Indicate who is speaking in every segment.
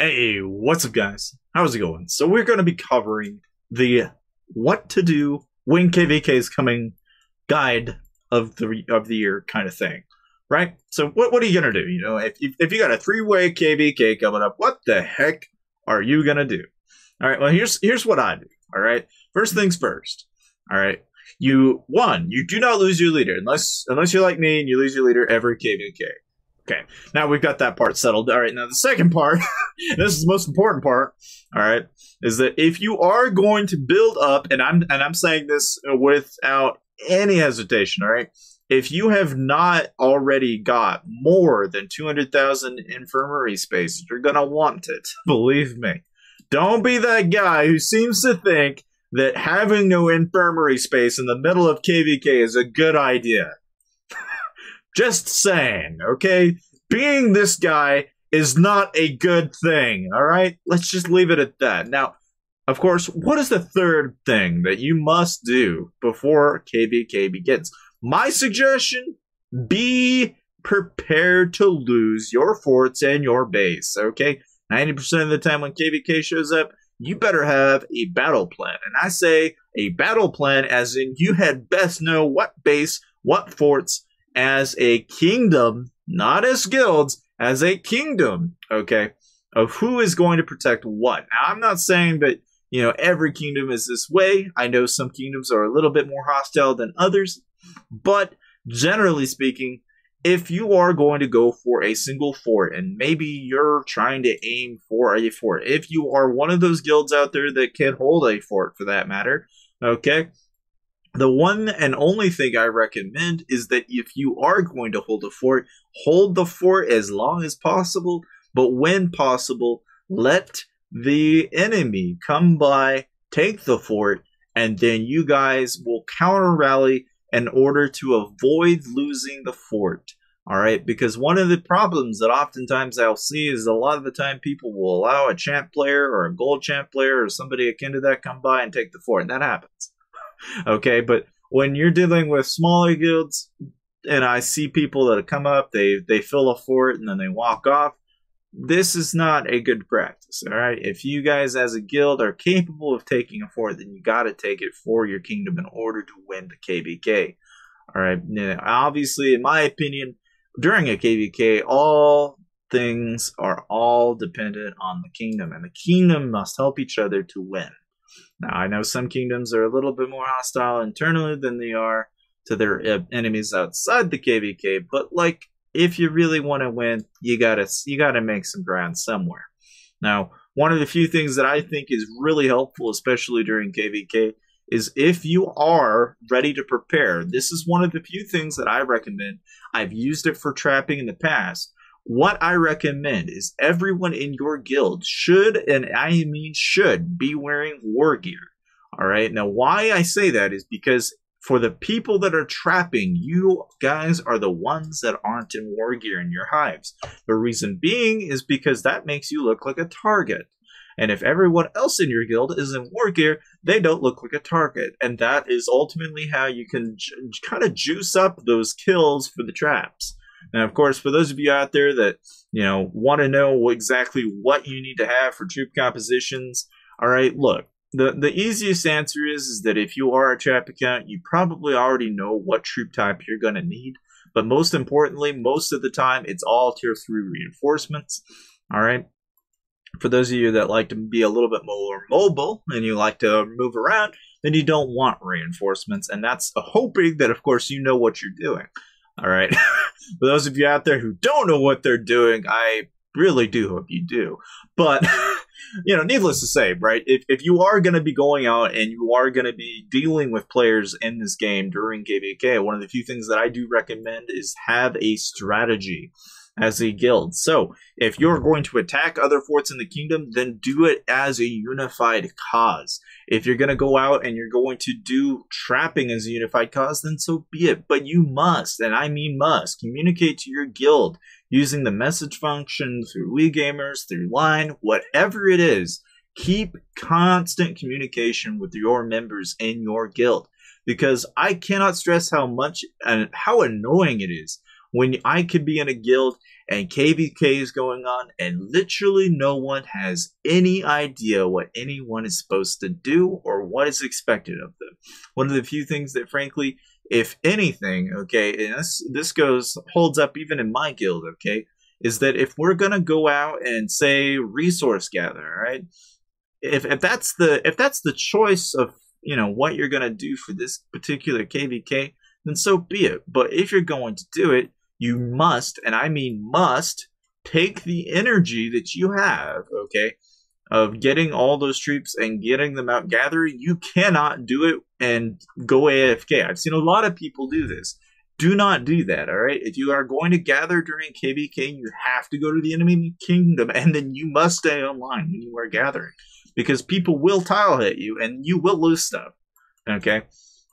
Speaker 1: Hey, what's up, guys? How's it going? So we're going to be covering the what to do when KVK is coming guide of the year kind of thing, right? So what are you gonna do? You know, if you got a three-way KVK coming up, what the heck are you gonna do? All right. Well, here's what I do. All right. First things first. All right. You do not lose your leader unless you're like me and you lose your leader every KVK. Okay, now we've got that part settled. All right, now the second part, this is the most important part, all right, is that if you are going to build up, and I'm saying this without any hesitation, all right, if you have not already got more than 200,000 infirmary space, you're going to want it, believe me. Don't be that guy who seems to think that having no infirmary space in the middle of KVK is a good idea. Just saying, okay? Being this guy is not a good thing, all right? Let's just leave it at that. Now, of course, what is the third thing that you must do before KVK begins? My suggestion, be prepared to lose your forts and your base, okay? 90% of the time when KVK shows up, you better have a battle plan. And I say a battle plan as in you had best know what base, what forts, as a kingdom, not as guilds, as a kingdom, okay, of who is going to protect what. Now, I'm not saying that, you know, every kingdom is this way. I know some kingdoms are a little bit more hostile than others, but generally speaking, if you are going to go for a single fort, and maybe you're trying to aim for a fort, if you are one of those guilds out there that can hold a fort for that matter, okay, the one and only thing I recommend is that if you are going to hold the fort as long as possible, but when possible, let the enemy come by, take the fort, and then you guys will counter rally in order to avoid losing the fort. All right, because one of the problems that oftentimes I'll see is a lot of the time people will allow a champ player or a gold champ player or somebody akin to that come by and take the fort, and that happens. Okay, but when you're dealing with smaller guilds, and I see people that come up, they fill a fort and then they walk off, this is not a good practice, all right? If you guys as a guild are capable of taking a fort, then you got to take it for your kingdom in order to win the KVK, all right? Now, obviously, in my opinion, during a KVK, all things are all dependent on the kingdom, and the kingdom must help each other to win. Now, I know some kingdoms are a little bit more hostile internally than they are to their enemies outside the KVK, but like, if you really want to win, you gotta make some ground somewhere. Now, one of the few things that I think is really helpful, especially during KVK, is if you are ready to prepare. This is one of the few things that I recommend. I've used it for trapping in the past. What I recommend is everyone in your guild should, and I mean should, be wearing war gear. All right. Now, why I say that is because for the people that are trapping, you guys are the ones that aren't in war gear in your hives. The reason being is because that makes you look like a target. And if everyone else in your guild is in war gear, they don't look like a target. And that is ultimately how you can kind of juice up those kills for the traps. And of course, for those of you out there that, you know, want to know exactly what you need to have for troop compositions, all right, look, the easiest answer is that if you are a trap account, you probably already know what troop type you're going to need. But most importantly, most of the time, it's all tier 3 reinforcements, all right? For those of you that like to be a little bit more mobile and you like to move around, then you don't want reinforcements. And that's hoping that, of course, you know what you're doing. All right. For those of you out there who don't know what they're doing, I really do hope you do. But, you know, needless to say, right, if you are going to be going out and you are going to be dealing with players in this game during KVK, one of the few things that I do recommend is have a strategy as a guild. So if you're going to attack other forts in the kingdom, then do it as a unified cause. If you're going to go out and you're going to do trapping as a unified cause, then so be it. But you must, and I mean must, communicate to your guild using the message function through Wii Gamers, through Line, whatever it is. Keep constant communication with your members in your guild, because I cannot stress how much and how annoying it is when I could be in a guild and KVK is going on and literally no one has any idea what anyone is supposed to do or what is expected of them. One of the few things that, frankly, if anything, okay, and this holds up even in my guild, okay, is that if we're gonna go out and say resource gather, right? If that's the choice of, you know, what you're gonna do for this particular KVK, then so be it. But if you're going to do it, you must, and I mean must, take the energy that you have, okay, of getting all those troops and getting them out gathering. You cannot do it and go AFK. I've seen a lot of people do this. Do not do that, all right? If you are going to gather during KVK, you have to go to the enemy kingdom, and then you must stay online when you are gathering, because people will tile hit you, and you will lose stuff, okay?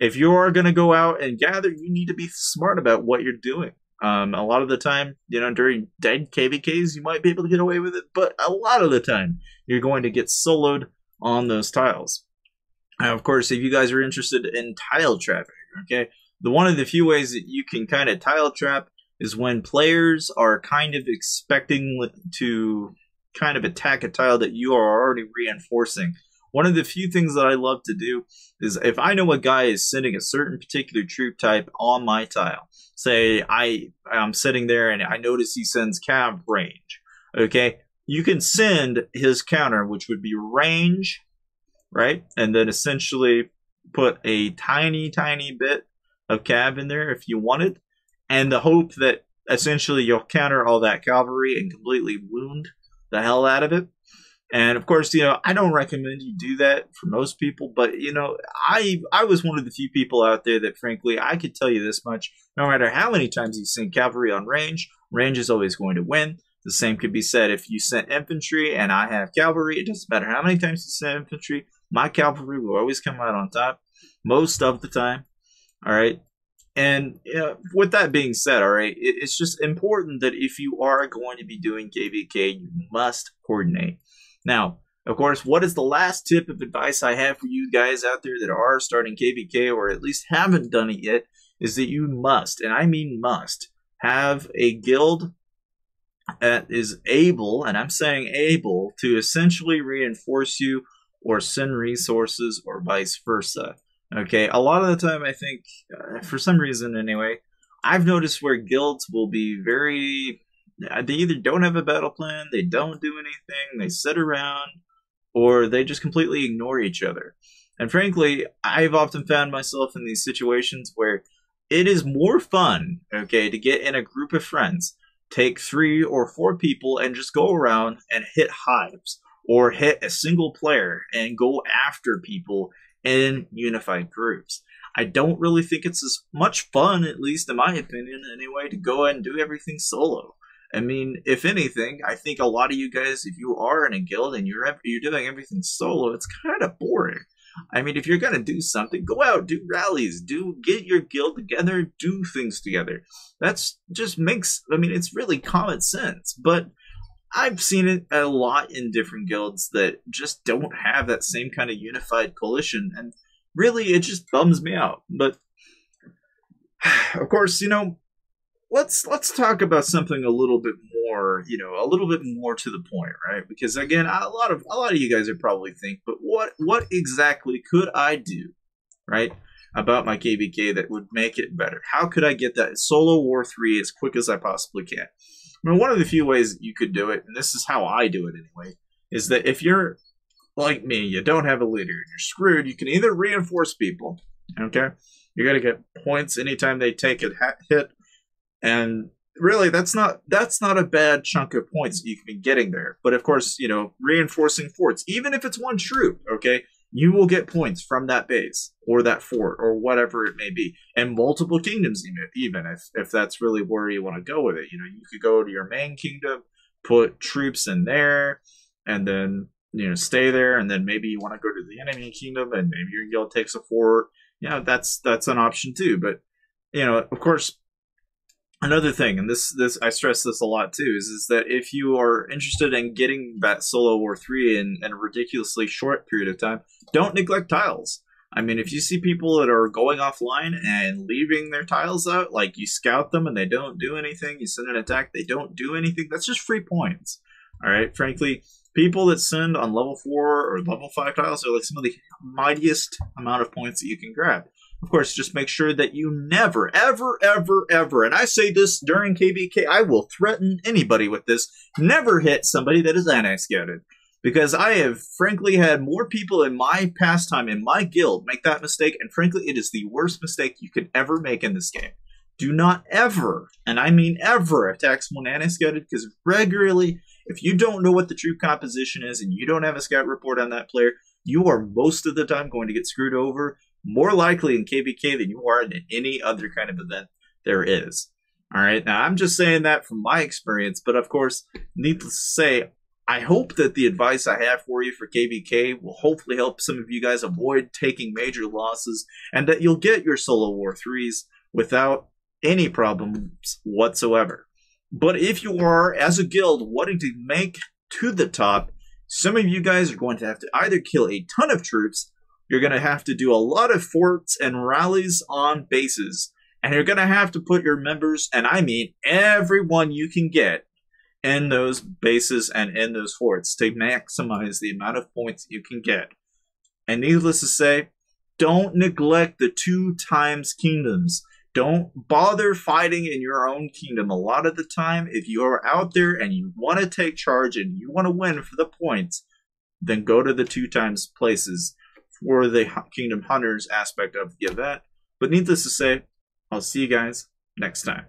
Speaker 1: If you are going to go out and gather, you need to be smart about what you're doing. A lot of the time, you know, during dead KVKs, you might be able to get away with it, but a lot of the time, you're going to get soloed on those tiles. Now, of course, if you guys are interested in tile trapping, okay, one of the few ways that you can kind of tile trap is when players are kind of expecting to kind of attack a tile that you are already reinforcing. One of the few things that I love to do is if I know a guy is sending a certain particular troop type on my tile, say I'm sitting there and I notice he sends cav range, okay, you can send his counter, which would be range, right? And then essentially put a tiny bit of cav in there if you wanted, and the hope that essentially you'll counter all that cavalry and completely wound the hell out of it. And of course, you know, I don't recommend you do that for most people, but you know, I was one of the few people out there that, frankly, I could tell you this much: no matter how many times you send cavalry on range, range is always going to win. The same could be said if you sent infantry and I have cavalry. It doesn't matter how many times you send infantry, my cavalry will always come out on top most of the time. All right. And you know, with that being said, all right, it's just important that if you are going to be doing KVK, you must coordinate. Now, of course, what is the last tip of advice I have for you guys out there that are starting KVK or at least haven't done it yet, is that you must, and I mean must, have a guild that is able, and I'm saying able, to essentially reinforce you or send resources or vice versa. Okay, a lot of the time I think, for some reason anyway, I've noticed where guilds will be very... they either don't have a battle plan, they don't do anything, they sit around, or they just completely ignore each other. And frankly, I've often found myself in these situations where it is more fun, okay, to get in a group of friends, take 3 or 4 people and just go around and hit hives, or hit a single player and go after people in unified groups. I don't really think it's as much fun, at least in my opinion anyway, to go and do everything solo. I mean, if anything, I think a lot of you guys, if you are in a guild and you're doing everything solo, it's kind of boring. I mean, if you're going to do something, go out, do rallies, get your guild together, do things together. That's just makes, I mean, it's really common sense. But I've seen it a lot in different guilds that just don't have that same kind of unified coalition. And really, it just bums me out. But, of course, you know, let's talk about something a little bit more, you know, a little bit more to the point, right? Because again, a lot of you guys are probably think, but what exactly could I do, right, about my KVK that would make it better? How could I get that solo war 3 as quick as I possibly can? I mean, one of the few ways that you could do it, and this is how I do it anyway, is that if you're like me, you don't have a leader, you're screwed. You can either reinforce people, okay? You're gonna get points anytime they take a hit. And really, that's not a bad chunk of points that you can be getting there. But of course, you know, reinforcing forts, even if it's one troop, okay, you will get points from that base or that fort or whatever it may be, and multiple kingdoms even if that's really where you want to go with it. You know, you could go to your main kingdom, put troops in there, and then, you know, stay there, and then maybe you want to go to the enemy kingdom, and maybe your guild takes a fort. You know, that's an option too. But you know, of course. Another thing, and this I stress this a lot too, is that if you are interested in getting that solo war 3 in a ridiculously short period of time, don't neglect tiles. I mean, if you see people that are going offline and leaving their tiles out, like you scout them and they don't do anything, you send an attack, they don't do anything, that's just free points. All right, frankly, people that send on level 4 or level 5 tiles are like some of the mightiest amount of points that you can grab. Of course, just make sure that you never, ever, ever, ever, and I say this during KVK, I will threaten anybody with this, never hit somebody that is annex scouted. Because I have, frankly, had more people in my pastime, in my guild, make that mistake, and frankly, it is the worst mistake you could ever make in this game. Do not ever, and I mean ever, attack someone annex scouted, because regularly, if you don't know what the troop composition is, and you don't have a scout report on that player, you are most of the time going to get screwed over, more likely in KVK than you are in any other kind of event there is. Alright, now I'm just saying that from my experience, but of course, needless to say, I hope that the advice I have for you for KVK will hopefully help some of you guys avoid taking major losses and that you'll get your Solo War 3s without any problems whatsoever. But if you are, as a guild, wanting to make to the top, some of you guys are going to have to either kill a ton of troops, you're going to have to do a lot of forts and rallies on bases, and you're going to have to put your members, and I mean everyone you can get, in those bases and in those forts to maximize the amount of points you can get. And needless to say, don't neglect the 2 times kingdoms. Don't bother fighting in your own kingdom. A lot of the time, if you are out there and you want to take charge and you want to win for the points, then go to the 2 times places for the Kingdom Hunters aspect of the event. But needless to say, I'll see you guys next time.